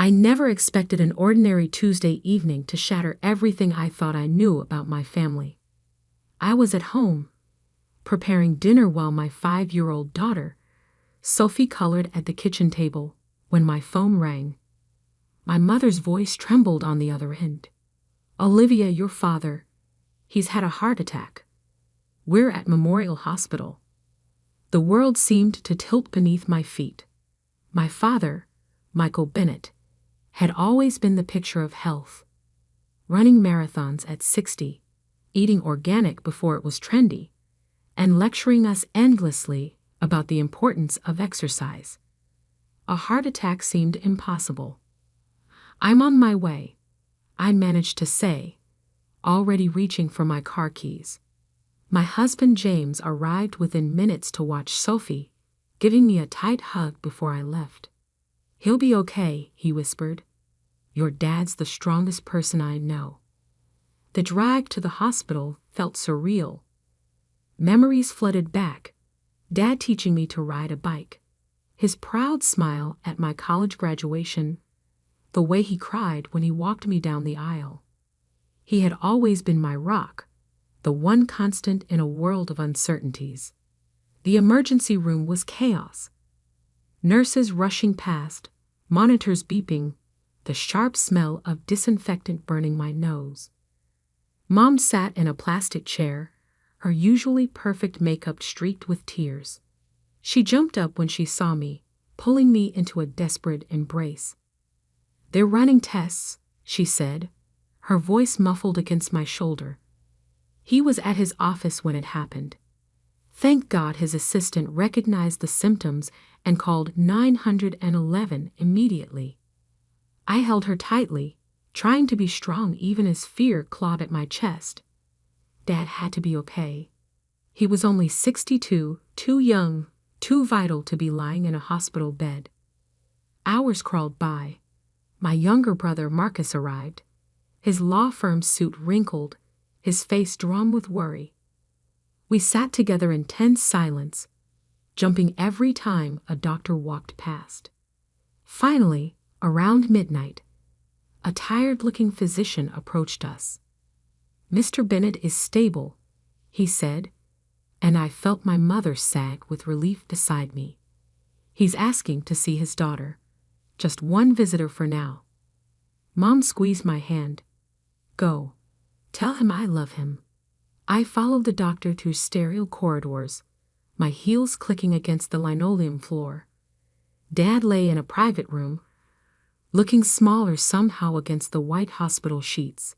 I never expected an ordinary Tuesday evening to shatter everything I thought I knew about my family. I was at home, preparing dinner while my 5-year-old daughter, Sophie, colored at the kitchen table when my phone rang. My mother's voice trembled on the other end. "Olivia, your father, he's had a heart attack. We're at Memorial Hospital." The world seemed to tilt beneath my feet. My father, Michael Bennett, had always been the picture of health. Running marathons at 60, eating organic before it was trendy, and lecturing us endlessly about the importance of exercise. A heart attack seemed impossible. "I'm on my way," I managed to say, already reaching for my car keys. My husband James arrived within minutes to watch Sophie, giving me a tight hug before I left. "He'll be okay," he whispered. "Your dad's the strongest person I know." The drive to the hospital felt surreal. Memories flooded back. Dad teaching me to ride a bike, his proud smile at my college graduation, the way he cried when he walked me down the aisle. He had always been my rock, the one constant in a world of uncertainties. The emergency room was chaos. Nurses rushing past, monitors beeping, the sharp smell of disinfectant burning my nose. Mom sat in a plastic chair, her usually perfect makeup streaked with tears. She jumped up when she saw me, pulling me into a desperate embrace. "They're running tests," she said, her voice muffled against my shoulder. He was at his office when it happened. Thank God his assistant recognized the symptoms and called 911 immediately. I held her tightly, trying to be strong even as fear clawed at my chest. Dad had to be okay. He was only 62, too young, too vital to be lying in a hospital bed. Hours crawled by. My younger brother Marcus arrived, his law firm suit wrinkled, his face drawn with worry. We sat together in tense silence, jumping every time a doctor walked past. Finally, around midnight, a tired-looking physician approached us. "Mr. Bennett is stable," he said, and I felt my mother sag with relief beside me. "He's asking to see his daughter. Just one visitor for now." Mom squeezed my hand. "Go. Tell him I love him." I followed the doctor through sterile corridors, my heels clicking against the linoleum floor. Dad lay in a private room, looking smaller somehow against the white hospital sheets.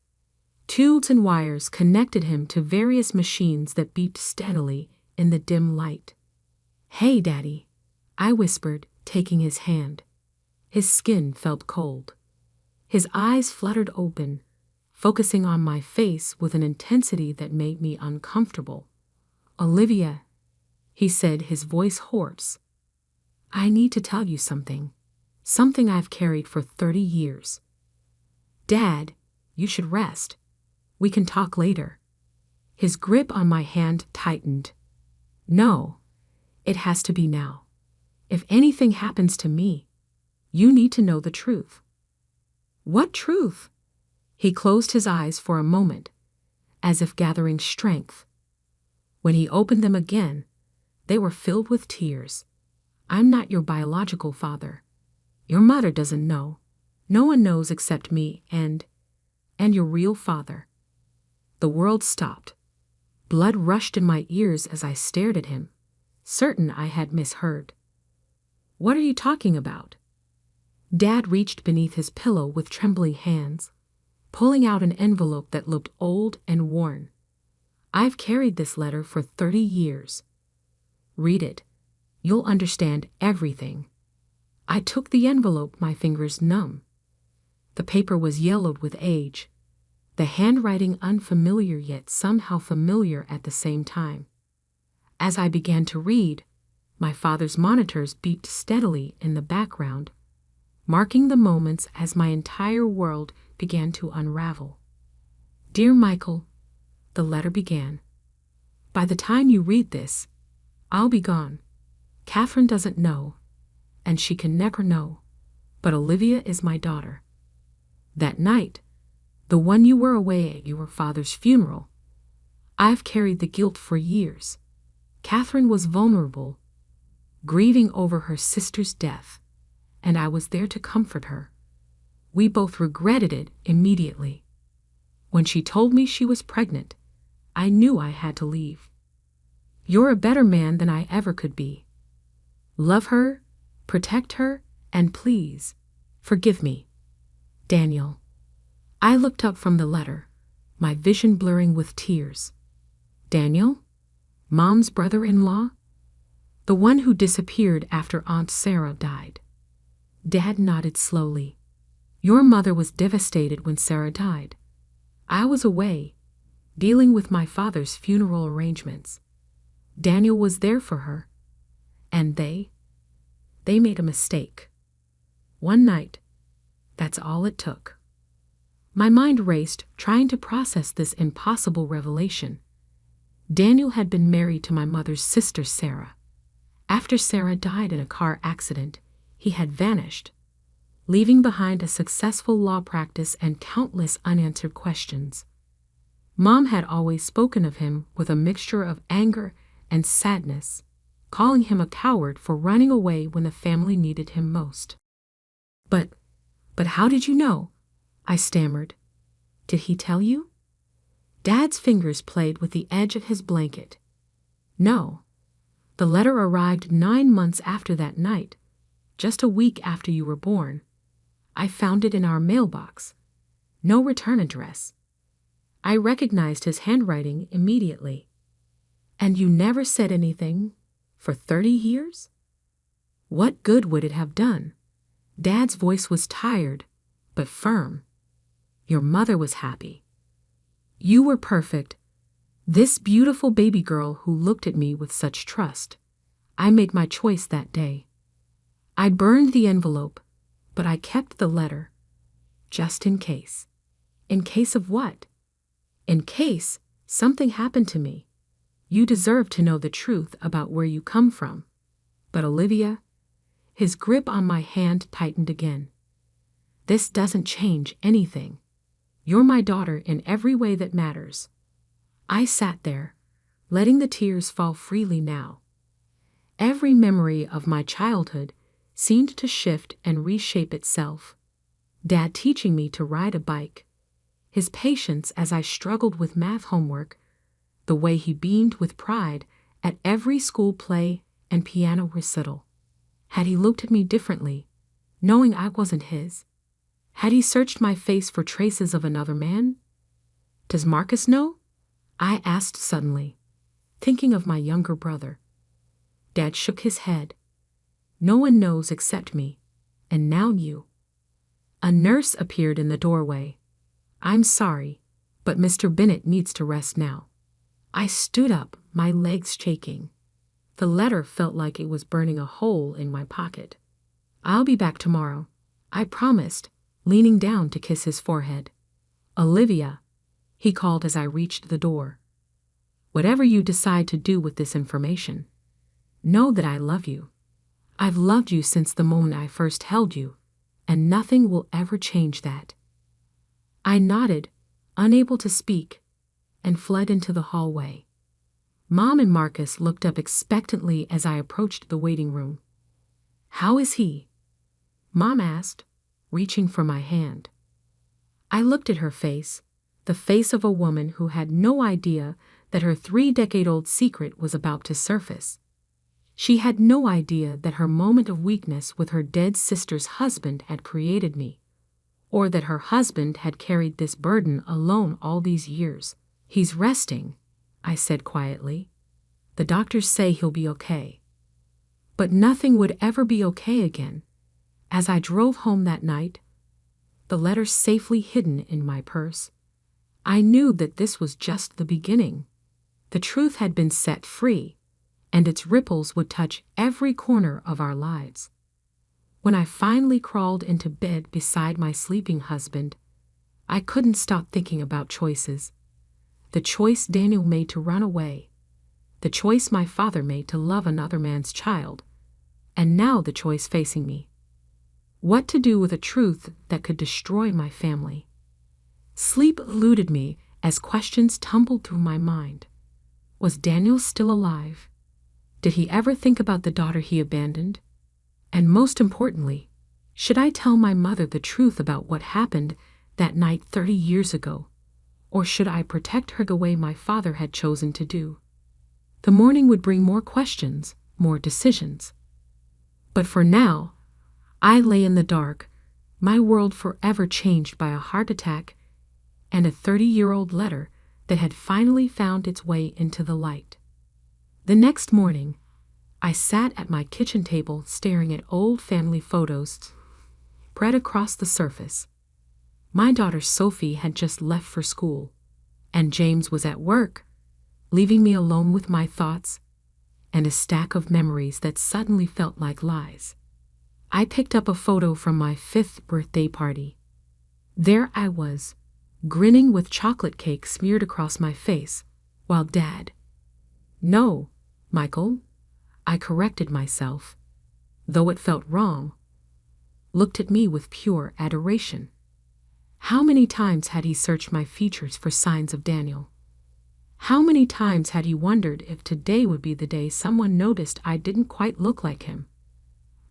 Tubes and wires connected him to various machines that beeped steadily in the dim light. "Hey, Daddy," I whispered, taking his hand. His skin felt cold. His eyes fluttered open, focusing on my face with an intensity that made me uncomfortable. "Olivia," he said, his voice hoarse, "I need to tell you something. Something I've carried for 30 years. Dad, you should rest. We can talk later." His grip on my hand tightened. "No, it has to be now. If anything happens to me, you need to know the truth." "What truth?" He closed his eyes for a moment, as if gathering strength. When he opened them again, they were filled with tears. "I'm not your biological father. Your mother doesn't know. No one knows except me and your real father." The world stopped. Blood rushed in my ears as I stared at him, certain I had misheard. "What are you talking about?" Dad reached beneath his pillow with trembling hands, pulling out an envelope that looked old and worn. "I've carried this letter for 30 years. Read it. You'll understand everything." I took the envelope, my fingers numb. The paper was yellowed with age, the handwriting unfamiliar yet somehow familiar at the same time. As I began to read, my father's monitors beeped steadily in the background, marking the moments as my entire world began to unravel. "Dear Michael," the letter began, "by the time you read this, I'll be gone. Catherine doesn't know, and she can never know. but Olivia is my daughter. That night, the one you were away at your father's funeral, I've carried the guilt for years. Catherine was vulnerable, grieving over her sister's death, and I was there to comfort her. We both regretted it immediately. When she told me she was pregnant, I knew I had to leave. You're a better man than I ever could be. Love her, protect her, and please, forgive me. Daniel. I looked up from the letter, my vision blurring with tears. Daniel? Mom's brother-in-law? The one who disappeared after Aunt Sarah died. Dad nodded slowly. Your mother was devastated when Sarah died. I was away, dealing with my father's funeral arrangements. Daniel was there for her. And they made a mistake. One night, that's all it took. My mind raced, trying to process this impossible revelation. Daniel had been married to my mother's sister, Sarah. After Sarah died in a car accident, he had vanished, leaving behind a successful law practice and countless unanswered questions. Mom had always spoken of him with a mixture of anger and sadness, calling him a coward for running away when the family needed him most. But how did you know? I stammered. Did he tell you? Dad's fingers played with the edge of his blanket. No. The letter arrived 9 months after that night, just a week after you were born. I found it in our mailbox. No return address. I recognized his handwriting immediately. And you never said anything for 30 years? What good would it have done? Dad's voice was tired, but firm. Your mother was happy. You were perfect. This beautiful baby girl who looked at me with such trust. I made my choice that day. I burned the envelope, but I kept the letter. Just in case. In case of what? In case something happened to me. You deserve to know the truth about where you come from. But Olivia, his grip on my hand tightened again. This doesn't change anything. You're my daughter in every way that matters. I sat there, letting the tears fall freely now. Every memory of my childhood seemed to shift and reshape itself. Dad teaching me to ride a bike, his patience as I struggled with math homework, the way he beamed with pride at every school play and piano recital. Had he looked at me differently, knowing I wasn't his? Had he searched my face for traces of another man? Does Marcus know? I asked suddenly, thinking of my younger brother. Dad shook his head. No one knows except me, and now you. A nurse appeared in the doorway. I'm sorry, but Mr. Bennett needs to rest now. I stood up, my legs shaking. The letter felt like it was burning a hole in my pocket. I'll be back tomorrow, I promised, leaning down to kiss his forehead. Olivia, he called as I reached the door. Whatever you decide to do with this information, know that I love you. I've loved you since the moment I first held you, and nothing will ever change that. I nodded, unable to speak, and fled into the hallway. Mom and Marcus looked up expectantly as I approached the waiting room. How is he? Mom asked, reaching for my hand. I looked at her face, the face of a woman who had no idea that her 3-decade-old secret was about to surface. She had no idea that her moment of weakness with her dead sister's husband had created me, or that her husband had carried this burden alone all these years. He's resting, I said quietly. The doctors say he'll be okay. But nothing would ever be okay again. As I drove home that night, the letter safely hidden in my purse, I knew that this was just the beginning. The truth had been set free, and its ripples would touch every corner of our lives. When I finally crawled into bed beside my sleeping husband, I couldn't stop thinking about choices. The choice Daniel made to run away, the choice my father made to love another man's child, and now the choice facing me. What to do with a truth that could destroy my family? Sleep eluded me as questions tumbled through my mind. Was Daniel still alive? Did he ever think about the daughter he abandoned? And most importantly, should I tell my mother the truth about what happened that night 30 years ago? Or should I protect her the way my father had chosen to do? The morning would bring more questions, more decisions. But for now, I lay in the dark, my world forever changed by a heart attack and a 30-year-old letter that had finally found its way into the light. The next morning, I sat at my kitchen table staring at old family photos spread across the surface. My daughter Sophie had just left for school, and James was at work, leaving me alone with my thoughts and a stack of memories that suddenly felt like lies. I picked up a photo from my 5th birthday party. There I was, grinning with chocolate cake smeared across my face, while Dad— No, Michael, I corrected myself, though it felt wrong— looked at me with pure adoration. How many times had he searched my features for signs of Daniel? How many times had he wondered if today would be the day someone noticed I didn't quite look like him?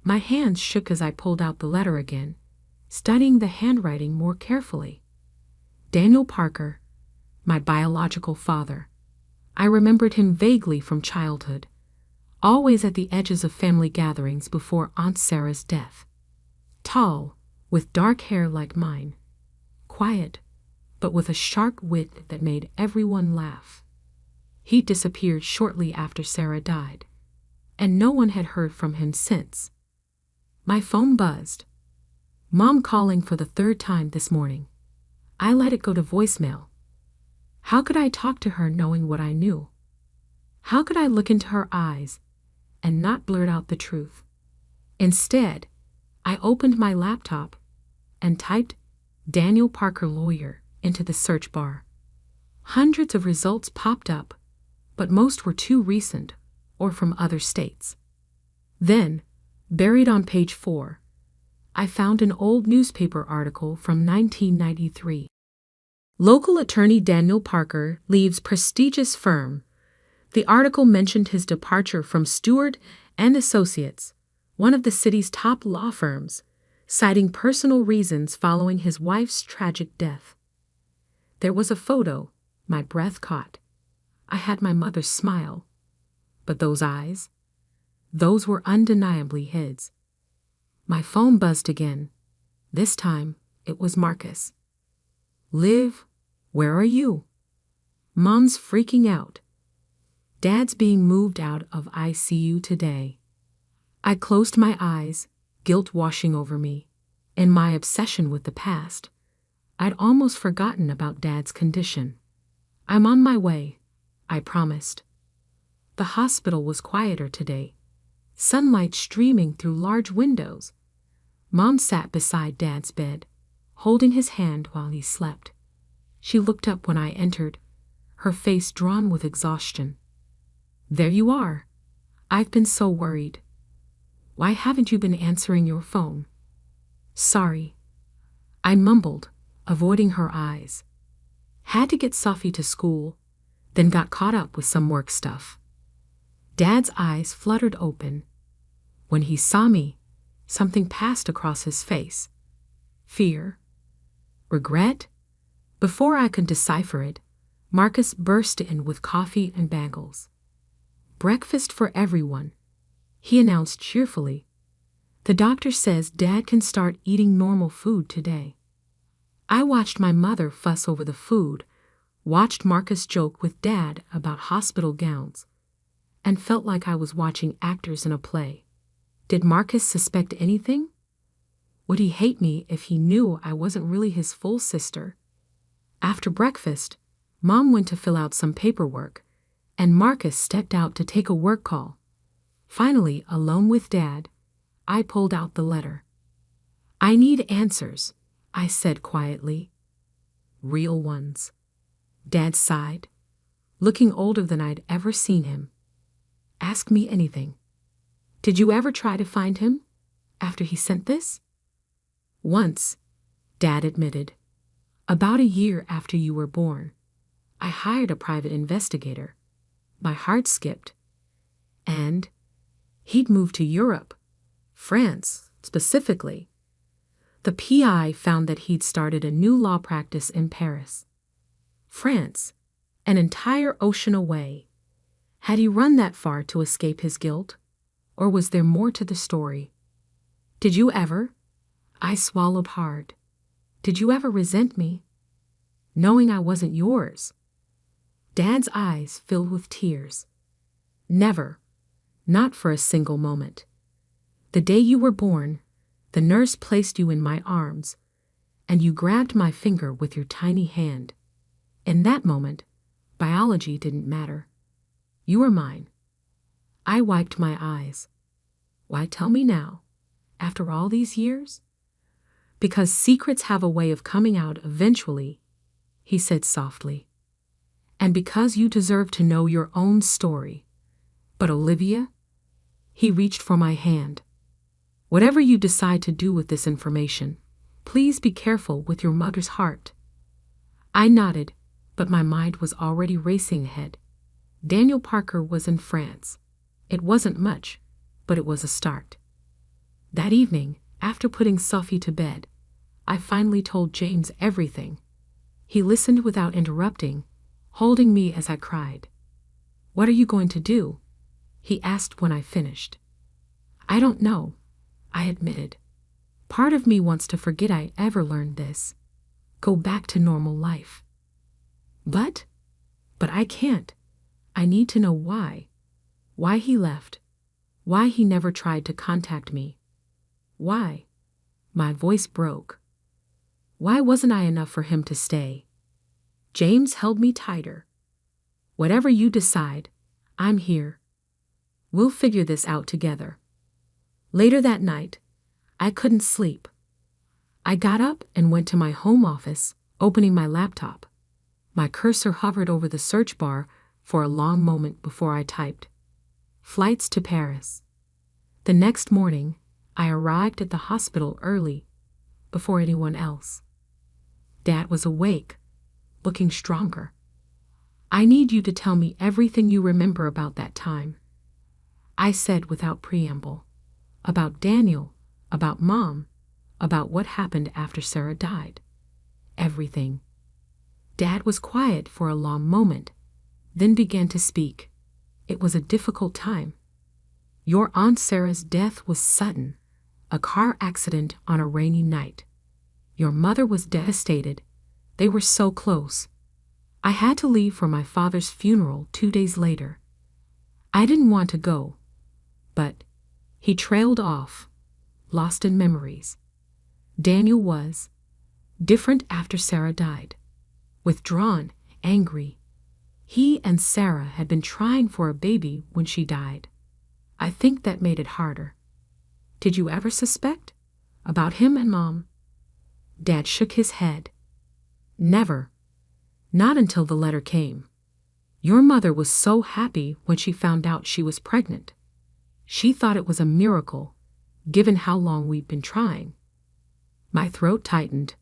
My hands shook as I pulled out the letter again, studying the handwriting more carefully. Daniel Parker, my biological father. I remembered him vaguely from childhood, always at the edges of family gatherings before Aunt Sarah's death. Tall, with dark hair like mine. Quiet, but with a sharp wit that made everyone laugh. He disappeared shortly after Sarah died, and no one had heard from him since. My phone buzzed. Mom calling for the 3rd time this morning. I let it go to voicemail. How could I talk to her knowing what I knew? How could I look into her eyes and not blurt out the truth? Instead, I opened my laptop and typed Daniel Parker lawyer into the search bar. Hundreds of results popped up, but most were too recent or from other states. Then, buried on page 4, I found an old newspaper article from 1993. Local attorney Daniel Parker leaves prestigious firm. The article mentioned his departure from Stewart and Associates, one of the city's top law firms, citing personal reasons following his wife's tragic death. There was a photo my breath caught. I had my mother's smile. But those eyes? Those were undeniably his. My phone buzzed again. This time, it was Marcus. Liv, where are you? Mom's freaking out. Dad's being moved out of ICU today. I closed my eyes, guilt washing over me. In my obsession with the past, I'd almost forgotten about Dad's condition. I'm on my way, I promised. The hospital was quieter today, sunlight streaming through large windows. Mom sat beside Dad's bed, holding his hand while he slept. She looked up when I entered, her face drawn with exhaustion. There you are. I've been so worried. Why haven't you been answering your phone? Sorry. I mumbled, avoiding her eyes. Had to get Sophie to school, then got caught up with some work stuff. Dad's eyes fluttered open. When he saw me, something passed across his face. Fear? Regret? Before I could decipher it, Marcus burst in with coffee and bagels. Breakfast for everyone, he announced cheerfully. The doctor says Dad can start eating normal food today. I watched my mother fuss over the food, watched Marcus joke with Dad about hospital gowns, and felt like I was watching actors in a play. Did Marcus suspect anything? Would he hate me if he knew I wasn't really his full sister? After breakfast, Mom went to fill out some paperwork, and Marcus stepped out to take a work call. Finally, alone with Dad, I pulled out the letter. I need answers, I said quietly. Real ones. Dad sighed, looking older than I'd ever seen him. Ask me anything. Did you ever try to find him after he sent this? Once, Dad admitted. About a year after you were born, I hired a private investigator. My heart skipped. And he'd moved to Europe, France specifically. The PI found that he'd started a new law practice in Paris. France, an entire ocean away. Had he run that far to escape his guilt? Or was there more to the story? Did you ever? I swallowed hard. Did you ever resent me? Knowing I wasn't yours? Dad's eyes filled with tears. Never. Not for a single moment. The day you were born, the nurse placed you in my arms, and you grabbed my finger with your tiny hand. In that moment, biology didn't matter. You were mine. I wiped my eyes. Why tell me now, after all these years? Because secrets have a way of coming out eventually, he said softly. And because you deserve to know your own story. But Olivia? He reached for my hand. Whatever you decide to do with this information, please be careful with your mother's heart. I nodded, but my mind was already racing ahead. Daniel Parker was in France. It wasn't much, but it was a start. That evening, after putting Sophie to bed, I finally told James everything. He listened without interrupting, holding me as I cried. What are you going to do? He asked when I finished. I don't know, I admitted. Part of me wants to forget I ever learned this. Go back to normal life. But I can't. I need to know why. Why he left. Why he never tried to contact me. Why? My voice broke. Why wasn't I enough for him to stay? James held me tighter. Whatever you decide, I'm here. We'll figure this out together. Later that night, I couldn't sleep. I got up and went to my home office, opening my laptop. My cursor hovered over the search bar for a long moment before I typed. Flights to Paris. The next morning, I arrived at the hospital early, before anyone else. Dad was awake, looking stronger. I need you to tell me everything you remember about that time. I said without preamble. About Daniel, about Mom, about what happened after Sarah died. Everything. Dad was quiet for a long moment, then began to speak. It was a difficult time. Your Aunt Sarah's death was sudden, a car accident on a rainy night. Your mother was devastated. They were so close. I had to leave for my father's funeral 2 days later. I didn't want to go, but he trailed off, lost in memories. Daniel was different after Sarah died. Withdrawn, angry. He and Sarah had been trying for a baby when she died. I think that made it harder. Did you ever suspect? About him and Mom? Dad shook his head. Never. Not until the letter came. Your mother was so happy when she found out she was pregnant. She thought it was a miracle, given how long we'd been trying. My throat tightened.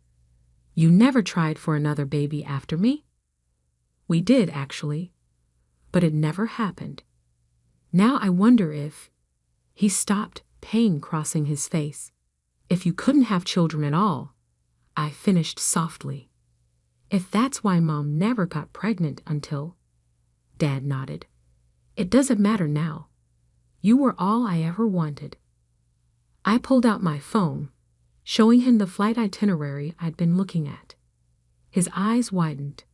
You never tried for another baby after me? We did, actually, but it never happened. Now I wonder if... He stopped, pain crossing his face. If you couldn't have children at all, I finished softly. If that's why Mom never got pregnant until... Dad nodded. It doesn't matter now. You were all I ever wanted. I pulled out my phone, showing him the flight itinerary I'd been looking at. His eyes widened.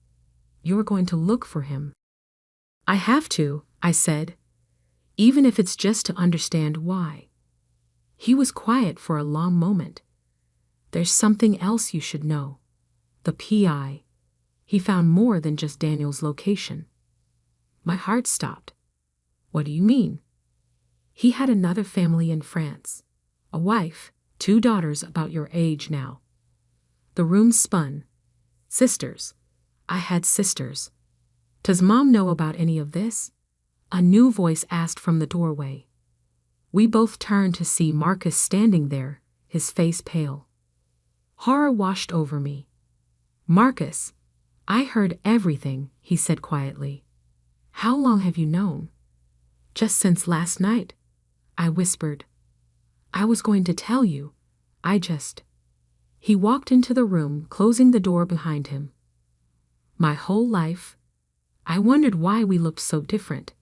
You're going to look for him. I have to, I said, even if it's just to understand why. He was quiet for a long moment. There's something else you should know. The PI. He found more than just Daniel's location. My heart stopped. What do you mean? He had another family in France. A wife, 2 daughters about your age now. The room spun. Sisters. I had sisters. Does Mom know about any of this? A new voice asked from the doorway. We both turned to see Marcus standing there, his face pale. Horror washed over me. Marcus, I heard everything, he said quietly. How long have you known? Just since last night, I whispered. I was going to tell you. He walked into the room, closing the door behind him. My whole life, I wondered why we looked so different.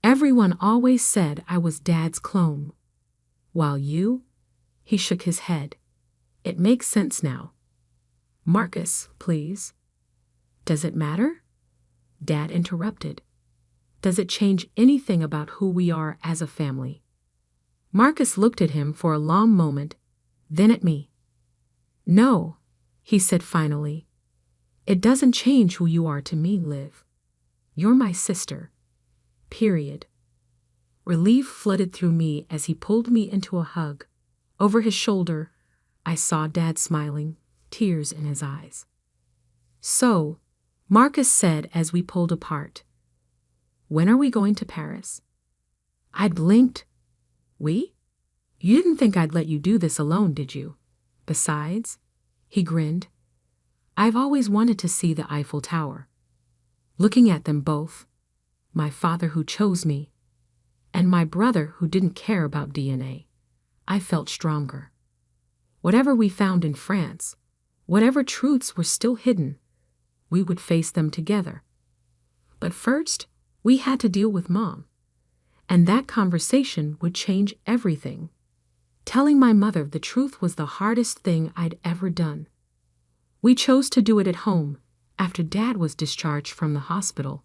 Everyone always said I was Dad's clone. While you, he shook his head. It makes sense now. Marcus, please. Does it matter? Dad interrupted. Does it change anything about who we are as a family? Marcus looked at him for a long moment, then at me. No, he said finally. It doesn't change who you are to me, Liv. You're my sister. Period. Relief flooded through me as he pulled me into a hug. Over his shoulder, I saw Dad smiling, tears in his eyes. So, Marcus said as we pulled apart, when are we going to Paris? I blinked. We? You didn't think I'd let you do this alone, did you? Besides, he grinned, I've always wanted to see the Eiffel Tower. Looking at them both, my father who chose me, and my brother who didn't care about DNA, I felt stronger. Whatever we found in France, whatever truths were still hidden, we would face them together. But first, we had to deal with Mom. And that conversation would change everything. Telling my mother the truth was the hardest thing I'd ever done. We chose to do it at home, after Dad was discharged from the hospital.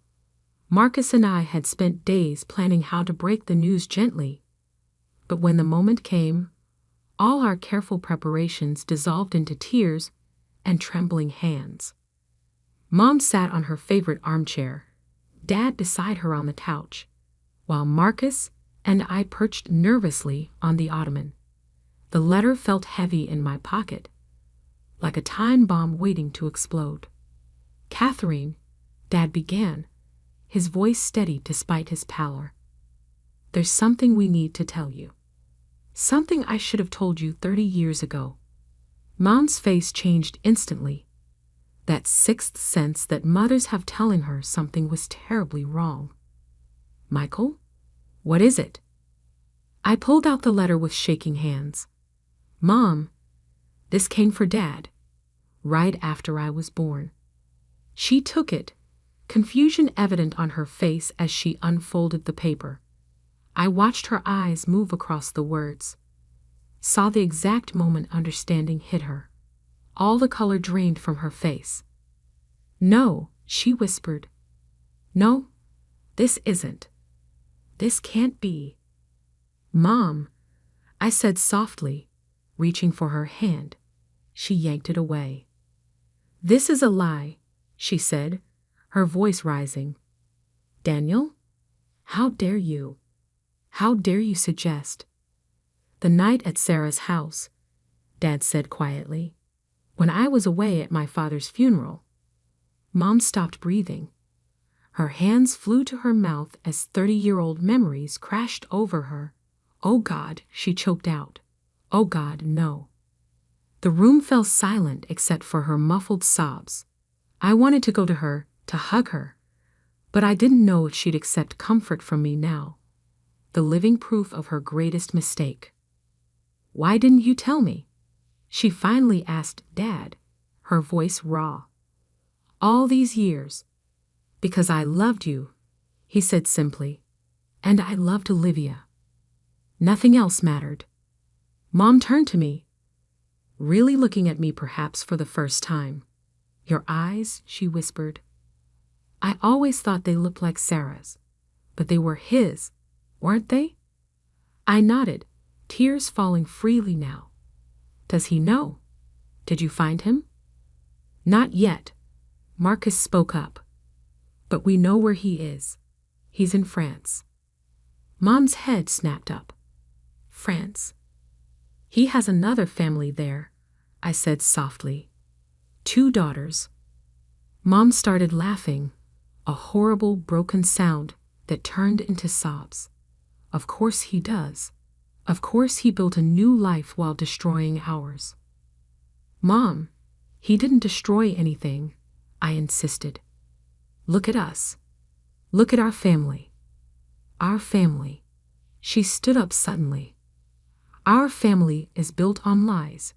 Marcus and I had spent days planning how to break the news gently. But when the moment came, all our careful preparations dissolved into tears and trembling hands. Mom sat on her favorite armchair, Dad beside her on the couch, while Marcus and I perched nervously on the ottoman. The letter felt heavy in my pocket, like a time bomb waiting to explode. Catherine, Dad began, his voice steady despite his pallor. There's something we need to tell you. Something I should have told you 30 years ago. Mom's face changed instantly. That sixth sense that mothers have telling her something was terribly wrong. Michael? What is it? I pulled out the letter with shaking hands. Mom, this came for Dad, right after I was born. She took it, confusion evident on her face as she unfolded the paper. I watched her eyes move across the words, saw the exact moment understanding hit her. All the color drained from her face. No, she whispered. No, this isn't. This can't be. Mom, I said softly, reaching for her hand. She yanked it away. This is a lie, she said, her voice rising. Daniel, how dare you? How dare you suggest? The night at Sarah's house, Dad said quietly, when I was away at my father's funeral. Mom stopped breathing. Her hands flew to her mouth as 30-year-old memories crashed over her. Oh God, she choked out. Oh God, no. The room fell silent except for her muffled sobs. I wanted to go to her, to hug her, but I didn't know if she'd accept comfort from me now. The living proof of her greatest mistake. Why didn't you tell me? She finally asked Dad, her voice raw. All these years. Because I loved you, he said simply. And I loved Olivia. Nothing else mattered. Mom turned to me, really looking at me perhaps for the first time. Your eyes, she whispered. I always thought they looked like Sarah's, but they were his, weren't they? I nodded, tears falling freely now. Does he know? Did you find him? Not yet, Marcus spoke up. But we know where he is. He's in France. Mom's head snapped up. France. He has another family there, I said softly. 2 daughters. Mom started laughing, a horrible broken sound that turned into sobs. Of course he does. Of course he built a new life while destroying ours. Mom, he didn't destroy anything, I insisted. Look at us. Look at our family. Our family. She stood up suddenly. Our family is built on lies.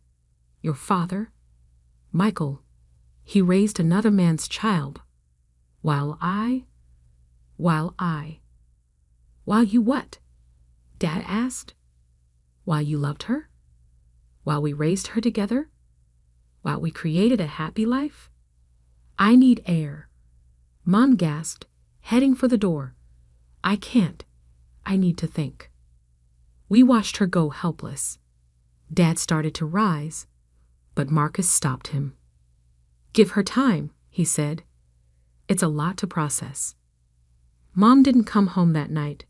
Your father, Michael, he raised another man's child, while you what? Dad asked. While you loved her? While we raised her together? While we created a happy life? I need air. Mom gasped, heading for the door. I can't. I need to think. We watched her go helpless. Dad started to rise, but Marcus stopped him. Give her time, he said. It's a lot to process. Mom didn't come home that night.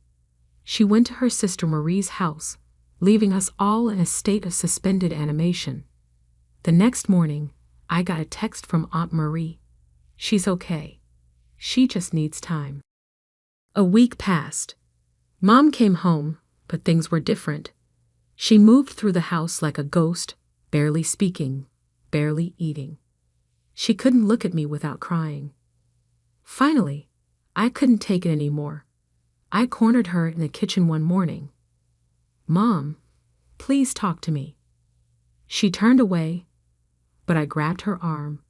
She went to her sister Marie's house, leaving us all in a state of suspended animation. The next morning, I got a text from Aunt Marie. She's okay. She just needs time. A week passed. Mom came home, but things were different. She moved through the house like a ghost, barely speaking, barely eating. She couldn't look at me without crying. Finally, I couldn't take it anymore. I cornered her in the kitchen one morning. Mom, please talk to me. She turned away, but I grabbed her arm.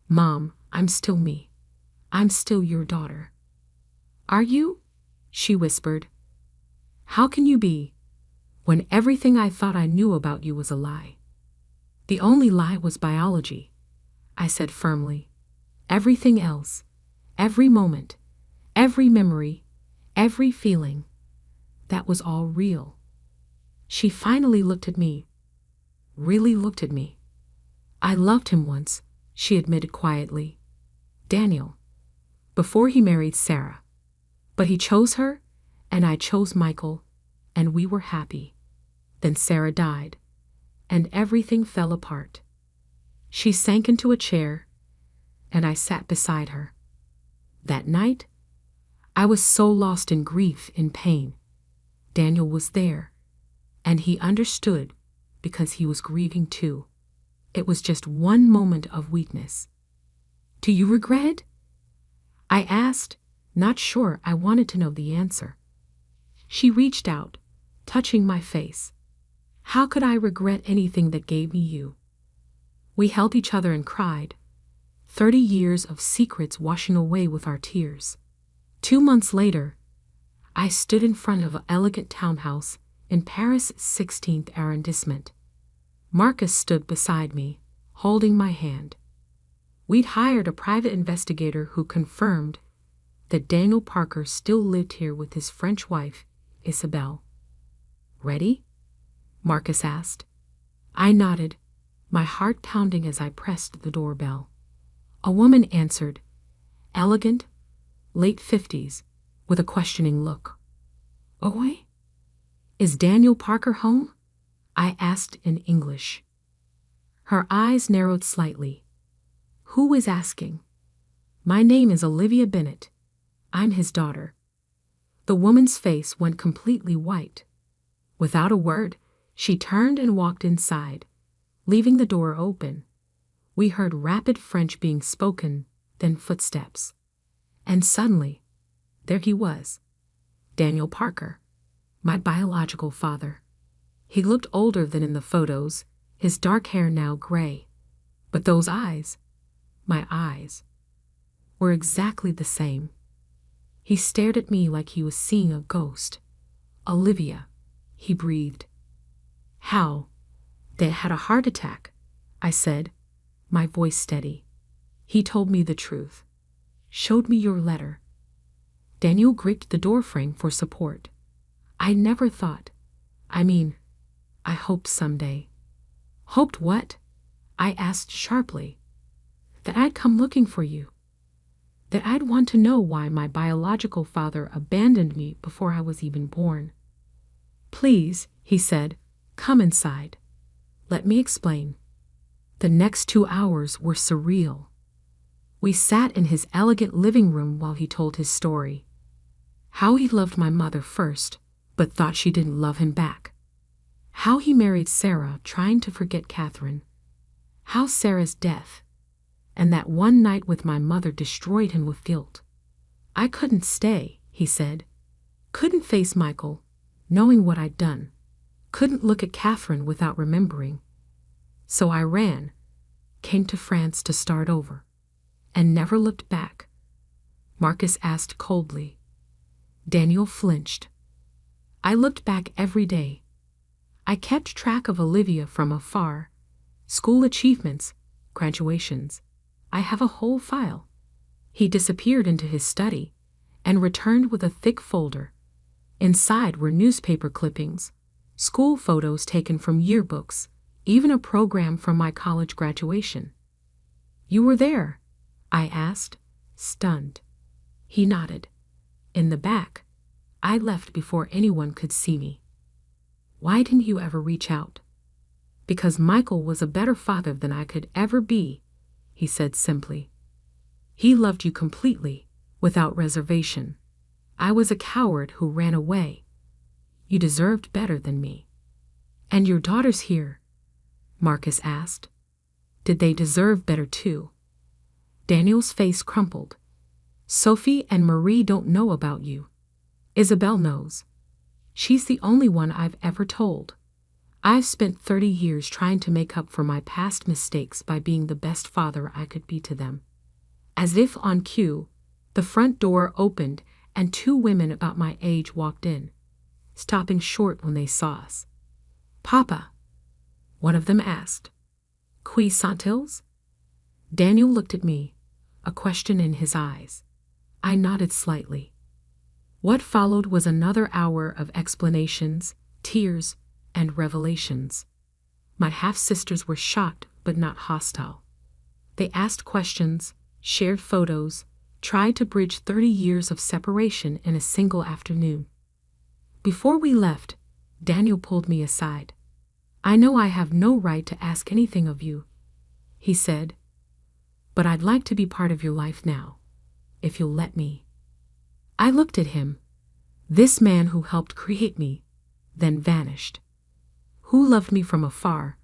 Mom, I'm still me. I'm still your daughter. Are you? She whispered. How can you be, when everything I thought I knew about you was a lie? The only lie was biology, I said firmly. Everything else, every moment, every memory, every feeling, that was all real. She finally looked at me, really looked at me. I loved him once, she admitted quietly. Daniel, before he married Sarah. But he chose her, and I chose Michael, and we were happy. Then Sarah died, and everything fell apart. She sank into a chair, and I sat beside her. That night, I was so lost in grief, in pain. Daniel was there, and he understood because he was grieving too. It was just one moment of weakness. Do you regret it? I asked, not sure I wanted to know the answer. She reached out, touching my face. How could I regret anything that gave me you? We held each other and cried, 30 years of secrets washing away with our tears. 2 months later, I stood in front of an elegant townhouse in Paris' 16th arrondissement. Marcus stood beside me, holding my hand. We'd hired a private investigator who confirmed that Daniel Parker still lived here with his French wife, Isabelle. Ready? Marcus asked. I nodded, my heart pounding as I pressed the doorbell. A woman answered, elegant, late 50s, with a questioning look. Oi? Is Daniel Parker home? I asked in English. Her eyes narrowed slightly. Who is asking? My name is Olivia Bennett. I'm his daughter. The woman's face went completely white. Without a word, she turned and walked inside, leaving the door open. We heard rapid French being spoken, then footsteps. And suddenly, there he was, Daniel Parker, my biological father. He looked older than in the photos, his dark hair now gray. But those eyes, my eyes, were exactly the same. He stared at me like he was seeing a ghost. Olivia, he breathed. How? They had a heart attack, I said, my voice steady. He told me the truth. Showed me your letter. Daniel gripped the doorframe for support. I never thought. I hoped someday. Hoped what? I asked sharply. That I'd come looking for you. That I'd want to know why my biological father abandoned me before I was even born. Please, he said, come inside. Let me explain. The next 2 hours were surreal. We sat in his elegant living room while he told his story. How he loved my mother first, but thought she didn't love him back. How he married Sarah, trying to forget Catherine. how Sarah's death and that one night with my mother destroyed him with guilt. I couldn't stay, he said. Couldn't face Michael, knowing what I'd done. Couldn't look at Catherine without remembering. So I ran, came to France to start over, and never looked back. Marcus asked coldly. Daniel flinched. I looked back every day. I kept track of Olivia from afar. School achievements, graduations. I have a whole file. He disappeared into his study and returned with a thick folder. Inside were newspaper clippings, school photos taken from yearbooks, even a program from my college graduation. You were there? I asked, stunned. He nodded. In the back. I left before anyone could see me. Why didn't you ever reach out? Because Michael was a better father than I could ever be, he said simply. He loved you completely, without reservation. I was a coward who ran away. You deserved better than me. And your daughters here? Marcus asked. Did they deserve better too? Daniel's face crumpled. Sophie and Marie don't know about you. Isabel knows. She's the only one I've ever told. I've spent 30 years trying to make up for my past mistakes by being the best father I could be to them. As if on cue, the front door opened and 2 women about my age walked in, stopping short when they saw us. Papa, one of them asked. Qui sont-ils? Daniel looked at me, a question in his eyes. I nodded slightly. What followed was another hour of explanations, tears, and revelations. My half-sisters were shocked but not hostile. They asked questions, shared photos, tried to bridge 30 years of separation in a single afternoon. Before we left, Daniel pulled me aside. I know I have no right to ask anything of you, he said, but I'd like to be part of your life now, if you'll let me. I looked at him, this man who helped create me, then vanished, who loved me from afar,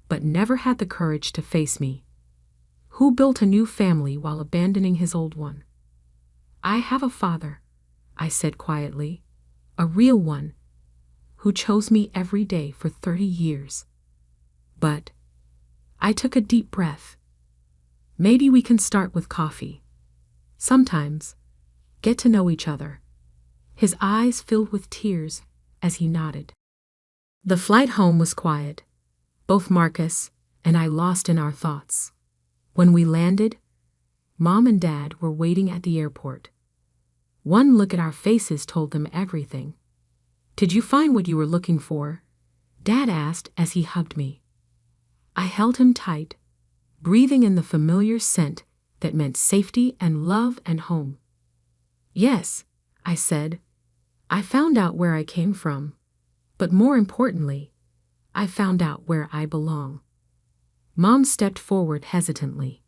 but never had the courage to face me, who built a new family while abandoning his old one. I have a father, I said quietly, a real one, who chose me every day for 30 years. But I took a deep breath. Maybe we can start with coffee. Sometimes, get to know each other. His eyes filled with tears as he nodded. The flight home was quiet, both Marcus and I lost in our thoughts. When we landed, Mom and Dad were waiting at the airport. One look at our faces told them everything. Did you find what you were looking for? Dad asked as he hugged me. I held him tight, breathing in the familiar scent that meant safety and love and home. Yes, I said. I found out where I came from, but more importantly, I found out where I belong. Mom stepped forward hesitantly.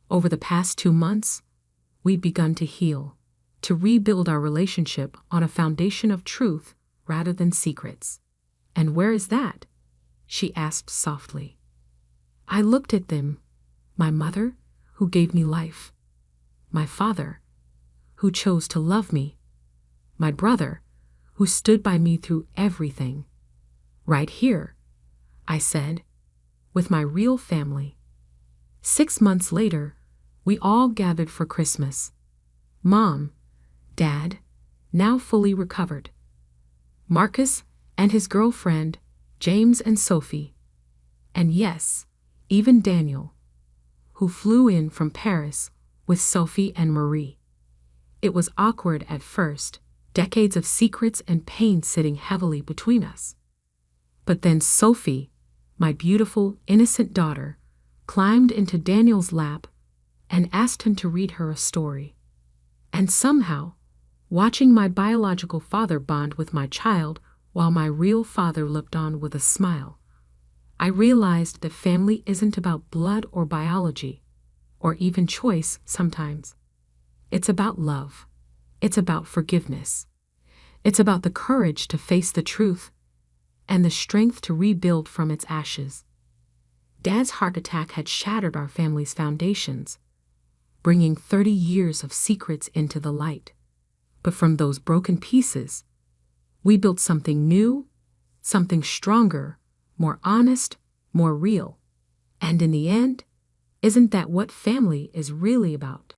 Over the past 2 months, we'd begun to heal, to rebuild our relationship on a foundation of truth rather than secrets. And where is that? She asked softly. I looked at them, my mother, who gave me life, my father, who chose to love me, my brother, who stood by me through everything. Right here, I said, with my real family. 6 months later, we all gathered for Christmas. Mom, Dad, now fully recovered. Marcus and his girlfriend, James and Sophie. And yes, even Daniel, who flew in from Paris with Sophie and Marie. It was awkward at first, decades of secrets and pain sitting heavily between us. But then Sophie, my beautiful, innocent daughter, climbed into Daniel's lap and asked him to read her a story. And somehow, watching my biological father bond with my child while my real father looked on with a smile, I realized that family isn't about blood or biology, or even choice sometimes. It's about love. It's about forgiveness. It's about the courage to face the truth and the strength to rebuild from its ashes. Dad's heart attack had shattered our family's foundations, bringing 30 years of secrets into the light. But from those broken pieces, we built something new, something stronger, more honest, more real. And in the end, isn't that what family is really about?